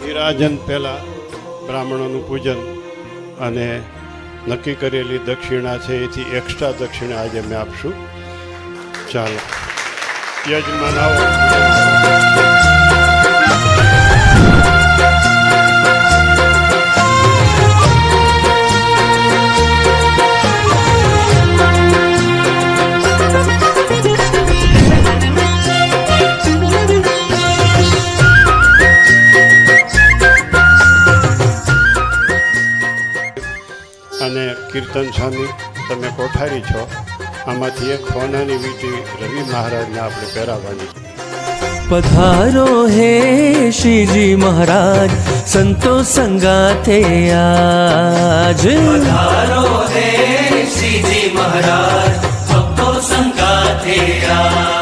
વિરાજન પહેલા બ્રાહ્મણોનું પૂજન અને નક્કી કરેલી દક્ષિણા છે એથી એક્સ્ટ્રા દક્ષિણા આજે અમે આપશું. ચાલો યજમાન આવો. અને કીર્તન સ્વામી તમે કોઠારી છો, આમાંથી એક સોનાની વીંટી રવિ મહારાજને આપણે પહેરાવવાની. પધારો હે શ્રીજી મહારાજ, સંતો સંગાથે આજ. પધારો હે શ્રીજી મહારાજ, ભક્તો સંગાથે આજ.